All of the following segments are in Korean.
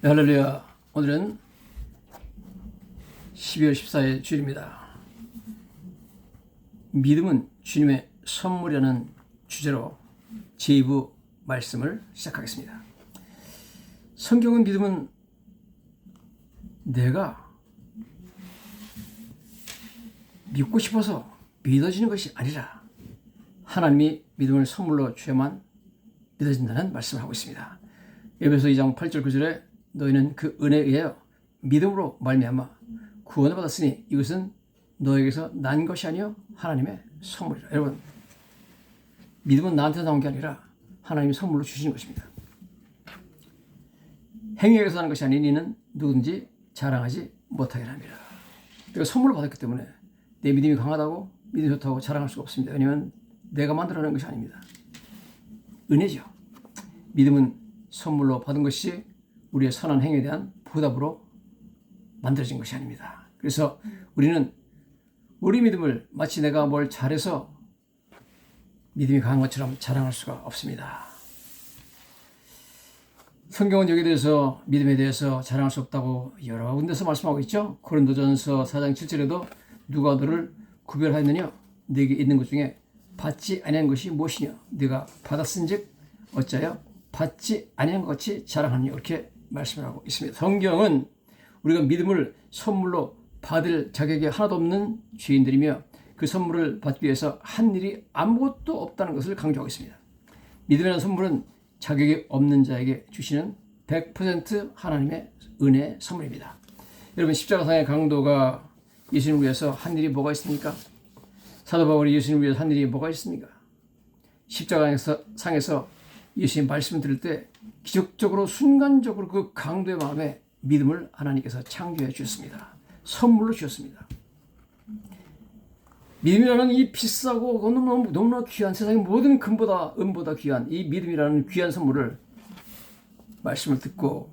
네, 할렐루야. 오늘은 12월 14일 주일입니다. 믿음은 주님의 선물이라는 주제로 제2부 말씀을 시작하겠습니다. 성경은 믿음은 내가 믿고 싶어서 믿어지는 것이 아니라 하나님이 믿음을 선물로 주야만 믿어진다는 말씀을 하고 있습니다. 에베소 2장 8절 9절에 너희는 그 은혜에 의하여 믿음으로 말미암아 구원을 받았으니 이것은 너에게서 난 것이 아니요 하나님의 선물이라. 여러분, 믿음은 나한테서 나온 게 아니라 하나님이 선물로 주시는 것입니다. 행위에서 나는 것이 아닌 이는 누구든지 자랑하지 못하게 합니다. 내가 선물을 받았기 때문에 내 믿음이 강하다고 믿음이 좋다고 자랑할 수가 없습니다. 왜냐하면 내가 만들어낸 것이 아닙니다. 은혜죠. 믿음은 선물로 받은 것이 우리의 선한 행위에 대한 보답으로 만들어진 것이 아닙니다. 그래서 우리는 우리 믿음을 마치 내가 뭘 잘해서 믿음이 강한 것처럼 자랑할 수가 없습니다. 성경은 여기에 대해서 믿음에 대해서 자랑할 수 없다고 여러 군데서 말씀하고 있죠. 고린도전서 4장 7절에도 누가 너를 구별하였느냐? 네게 있는 것 중에 받지 아니한 것이 무엇이냐? 네가 받았은즉 어찌하여 받지 아니한 것 같이 자랑하느냐? 이렇게 말씀을 하고 있습니다. 성경은 우리가 믿음을 선물로 받을 자격이 하나도 없는 죄인들이며 그 선물을 받기 위해서 한 일이 아무것도 없다는 것을 강조하고 있습니다. 믿음이라는 선물은 자격이 없는 자에게 주시는 100% 하나님의 은혜의 선물입니다. 여러분, 십자가상의 강도가 예수님을 위해서 한 일이 뭐가 있습니까? 사도 바울이 예수님을 위해서 한 일이 뭐가 있습니까? 십자가상에서 예수님 말씀을 들을 때 기적적으로 순간적으로 그 강도의 마음에 믿음을 하나님께서 창조해 주셨습니다. 선물로 주셨습니다. 믿음이라는 이 비싸고 너무나 귀한, 세상의 모든 금보다 은보다 귀한 이 믿음이라는 귀한 선물을 말씀을 듣고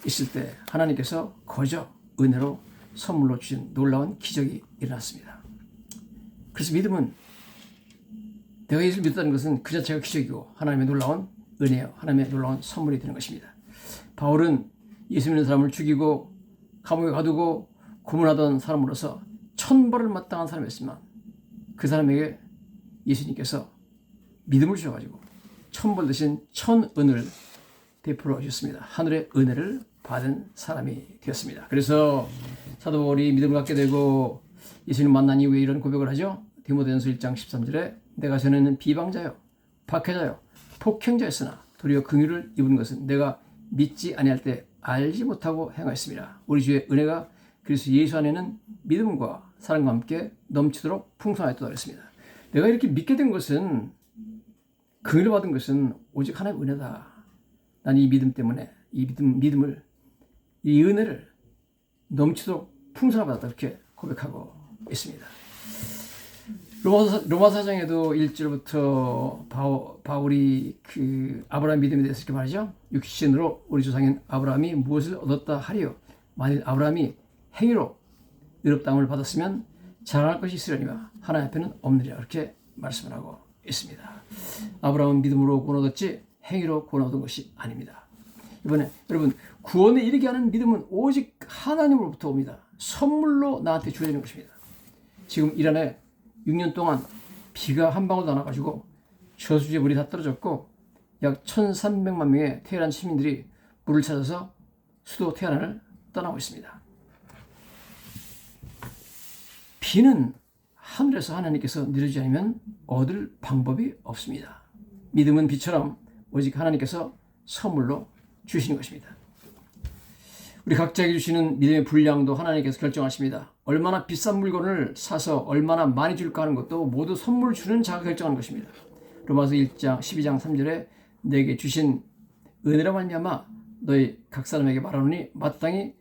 있을 때 하나님께서 거저 은혜로 선물로 주신 놀라운 기적이 일어났습니다. 그래서 믿음은 내가 예수를 믿었다는 것은 그 자체가 기적이고 하나님의 놀라운 은혜요, 하나님의 놀라운 선물이 되는 것입니다. 바울은 예수 믿는 사람을 죽이고 감옥에 가두고 고문하던 사람으로서 천벌을 마땅한 사람이었지만 그 사람에게 예수님께서 믿음을 주셔가지고 천벌 대신 천은을 베풀어 주셨습니다. 하늘의 은혜를 받은 사람이 되었습니다. 그래서 사도 바울이 믿음을 갖게 되고 예수님 만난 이후에 이런 고백을 하죠. 디모데전서 1장 13절에 내가 전에는 비방자요 박해자요 폭행자였으나 도리어 긍휼을 입은 것은 내가 믿지 아니할 때 알지 못하고 행하였습니다. 우리 주의 은혜가 그리스도 예수 안에는 믿음과 사랑과 함께 넘치도록 풍성하였다 그랬습니다. 내가 이렇게 믿게 된 것은, 긍휼을 받은 것은 오직 하나님의 은혜다. 난 이 믿음 때문에 이 믿음을, 이 은혜를 넘치도록 풍성하게 받았다, 이렇게 고백하고 있습니다. 로마 사장에도 1절부터 바울이 그 아브라함 믿음에 대해서 이렇게 말하죠. 육신으로 우리 조상인 아브라함이 무엇을 얻었다 하리요? 만일 아브라함이 행위로 의롭다함을 받았으면 자랑할 것이 있으려니와 하나님 앞에는 없느니라, 이렇게 말씀을 하고 있습니다. 아브라함은 믿음으로 구원 얻었지 행위로 구원 얻은 것이 아닙니다. 이번에 여러분, 구원에 이르게 하는 믿음은 오직 하나님으로부터 옵니다. 선물로 나한테 주어지는 것입니다. 지금 이란에 6년 동안 비가 한 방울도 안 와가지고 저수지에 물이 다 떨어졌고 약 1,300만 명의 테헤란 시민들이 물을 찾아서 수도 테헤란을 떠나고 있습니다. 비는 하늘에서 하나님께서 내려주지 않으면 얻을 방법이 없습니다. 믿음은 비처럼 오직 하나님께서 선물로 주시는 것입니다. 우리 각자에게 주시는 믿음의 분량도 하나님께서 결정하십니다. 얼마나 비싼 물건을 사서 얼마나 많이 줄까 하는 것도 모두 선물 주는 자가 결정하는 것입니다. 로마서 1장 12장 3절에 내게 주신 은혜로 말미암아 너희 각 사람에게 말하노니 마땅히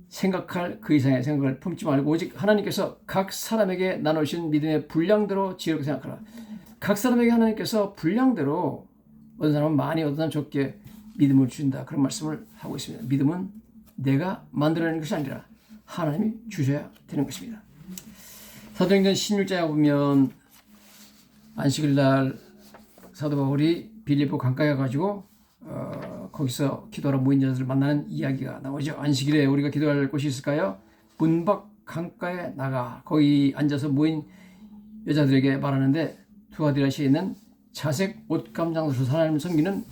생각할 그 이상의 생각을 품지 말고 오직 하나님께서 각 사람에게 나누신 믿음의 분량대로 지혜롭게 생각하라. 각 사람에게 하나님께서 분량대로 어떤 사람은 많이 어떤 사람은 적게 믿음을 주신다, 그런 말씀을 하고 있습니다. 믿음은 내가 만들어내는 것이 아니라 하나님이 주셔야 되는 것입니다. 사도행전 16장에 보면 안식일 날 사도 바울이 빌립보 강가에 가가지고 거기서 기도하러 모인 자들을 만나는 이야기가 나오죠. 안식일에 우리가 기도할 곳이 있을까요? 문 밖 강가에 나가 거기 앉아서 모인 여자들에게 말하는데 두아디라시에 있는 자색 옷감 장소에서 하나님을 섬기는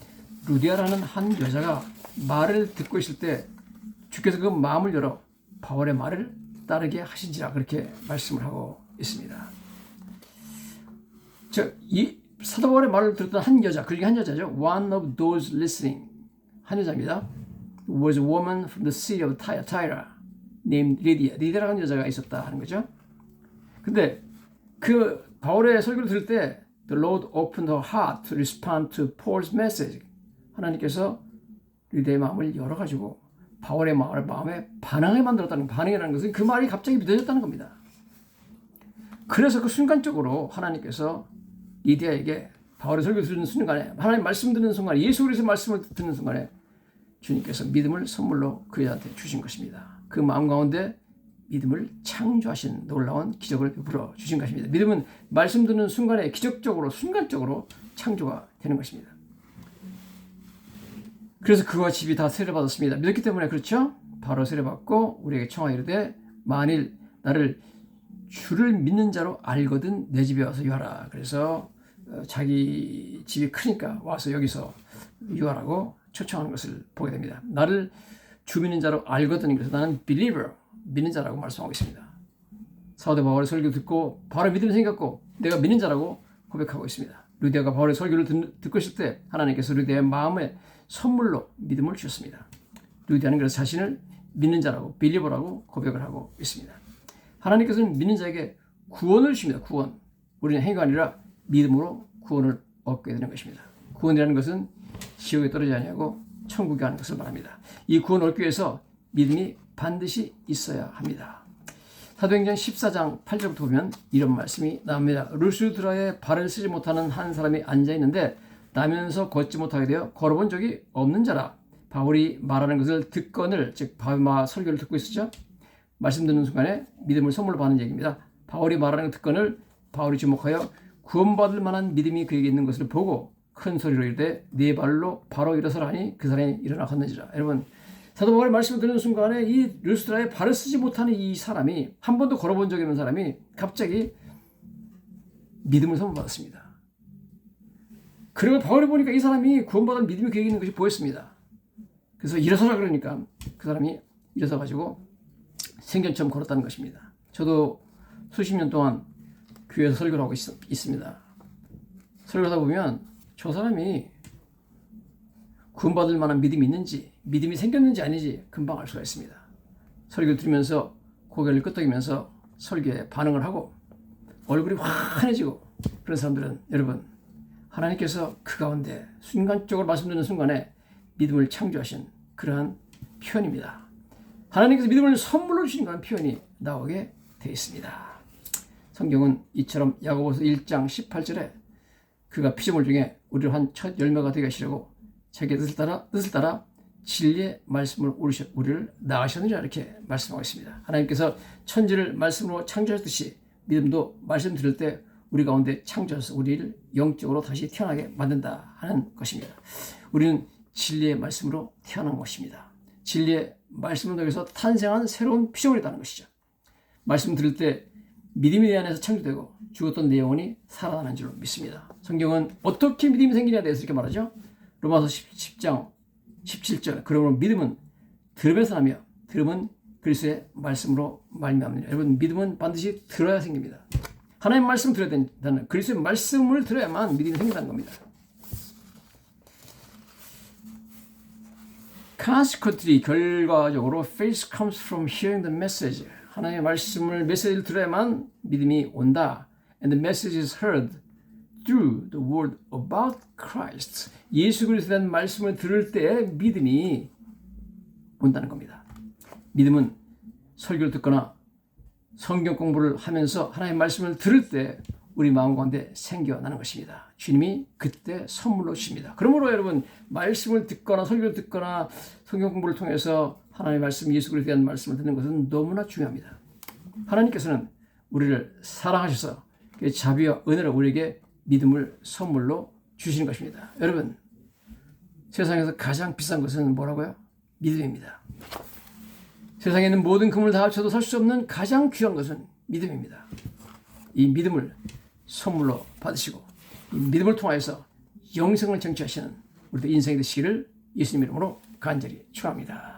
루디아라는 한 여자가 말을 듣고 있을 때 주께서 그 마음을 열어 바울의 말을 따르게 하신지라 그렇게 말씀을 하고 있습니다. 이 사도 바울의 말을 들었던 한 여자, 그게 한 여자죠. One of those listening. 한 여자입니다. Was a woman from the city of Tyre named Lydia. 리디아라는 여자가 있었다 하는 거죠. 근데 그 바울의 설교를 들을 때 The Lord opened her heart to respond to Paul's message. 하나님께서 리디아의 마음을 열어가지고 바울의 마음에 반응하게 만들었다는 반응이라는 것은 그 말이 갑자기 믿어졌다는 겁니다. 그래서 그 순간적으로 하나님께서 리디아에게 바울의 설교 듣는 순간에 하나님 말씀 듣는 순간에 예수 그리스도 말씀을 듣는 순간에 주님께서 믿음을 선물로 그 여자한테 주신 것입니다. 그 마음 가운데 믿음을 창조하신 놀라운 기적을 베풀어 주신 것입니다. 믿음은 말씀 듣는 순간에 기적적으로 순간적으로 창조가 되는 것입니다. 그래서 그와 집이 다 세례받았습니다. 믿었기 때문에 그렇죠? 바로 세례받고 우리에게 청하여 이르되 만일 나를 주를 믿는 자로 알거든 내 집에 와서 유하라. 그래서 자기 집이 크니까 와서 여기서 유하라고 초청하는 것을 보게 됩니다. 나를 주 믿는 자로 알거든. 그래서 나는 believer, 믿는 자라고 말씀하고 있습니다. 사도 바울의 설교 듣고 바로 믿음이 생겼고 내가 믿는 자라고 고백하고 있습니다. 루디아가 바울의 설교를 듣고 있을 때 하나님께서 루디아의 마음에 선물로 믿음을 주셨습니다. 루디아는 그래서 자신을 믿는 자라고 believer라고 고백을 하고 있습니다. 하나님께서는 믿는 자에게 구원을 주십니다. 구원. 우리는 행위가 아니라 믿음으로 구원을 얻게 되는 것입니다. 구원이라는 것은 지옥에 떨어지지 아니하고 천국에 가는 것을 말합니다. 이 구원을 얻기 위해서 믿음이 반드시 있어야 합니다. 사도행전 14장 8절부터 보면 이런 말씀이 나옵니다. 루스드라에 발을 쓰지 못하는 한 사람이 앉아있는데 나면서 걷지 못하게 되어 걸어본 적이 없는 자라. 바울이 말하는 것을 듣거늘, 즉 바울마 설교를 듣고 있었죠. 말씀 듣는 순간에 믿음을 선물로 받는 얘기입니다. 바울이 말하는 듣거늘 바울이 주목하여 구원받을 만한 믿음이 그에게 있는 것을 보고 큰 소리로 이르되 네 발로 바로 일어서라 하니 그 사람이 일어나 걷는지라. 여러분 사도 바울의 말씀을 듣는 순간에 이 루스드라에 발을 쓰지 못하는 이 사람이 한 번도 걸어본 적이 없는 사람이 갑자기 믿음을 선물받았습니다. 그리고 바울이 보니까 이 사람이 구원받을 믿음이 그에게 있는 것이 보였습니다. 그래서 일어서라 그러니까 그 사람이 일어서가지고 생전처럼 걸었다는 것입니다. 저도 수십 년 동안 교회에서 설교를 하고 있습니다. 설교하다 보면 저 사람이 구원받을 만한 믿음이 있는지 믿음이 생겼는지 아닌지 금방 알 수가 있습니다. 설교를 들으면서 고개를 끄덕이면서 설교에 반응을 하고 얼굴이 환해지고 그런 사람들은 여러분 하나님께서 그 가운데 순간적으로 말씀 듣는 순간에 믿음을 창조하신 그러한 표현입니다. 하나님께서 믿음을 선물로 주신 그런 표현이 나오게 되어 있습니다. 성경은 이처럼 야고보서 1장 18절에 그가 피조물 중에 우리를 한 첫 열매가 되게 하시려고 자기의 뜻을 따라 진리의 말씀을 우리를 낳으셨느니라 이렇게 말씀하고 있습니다. 하나님께서 천지를 말씀으로 창조하셨듯이 믿음도 말씀 들을 때 우리 가운데 창조해서 우리를 영적으로 다시 태어나게 만든다 하는 것입니다. 우리는 진리의 말씀으로 태어난 것입니다. 진리의 말씀을 통해서 탄생한 새로운 피조물이라는 것이죠. 말씀 들을 때 믿음이 내 안에서 창조되고 죽었던 내 영혼이 살아나는 줄 믿습니다. 성경은 어떻게 믿음이 생기냐에 대해서 이렇게 말하죠. 로마서 10장 17절 그러므로 믿음은 들으면서 나며 들음은 그리스도의 말씀으로 말미암느니라. 여러분 믿음은 반드시 들어야 생깁니다. 하나님 말씀을 들어야 된다는 그리스도의 말씀을 들어야만 믿음이 생긴다는 겁니다. Consequently 결과적으로 faith comes from hearing the message. 하나님의 말씀을 메시지를 들어야만 믿음이 온다. And the message is heard through the word about Christ. 예수 그리스도에 대한 말씀을 들을 때 믿음이 온다는 겁니다. 믿음은 설교를 듣거나 성경 공부를 하면서 하나님의 말씀을 들을 때 우리 마음 가운데 생겨나는 것입니다. 주님이 그때 선물로 주십니다. 그러므로 여러분 말씀을 듣거나 설교를 듣거나 성경 공부를 통해서 하나님의 말씀, 예수 그리스도에 대한 말씀을 듣는 것은 너무나 중요합니다. 하나님께서는 우리를 사랑하셔서 그 자비와 은혜로 우리에게 믿음을 선물로 주시는 것입니다. 여러분 세상에서 가장 비싼 것은 뭐라고요? 믿음입니다. 세상에 있는 모든 금을 다 합쳐도 살 수 없는 가장 귀한 것은 믿음입니다. 이 믿음을 선물로 받으시고 이 믿음을 통하여서 영생을 쟁취하시는 우리들 인생이 되시기를 예수님 이름으로 간절히 축원합니다.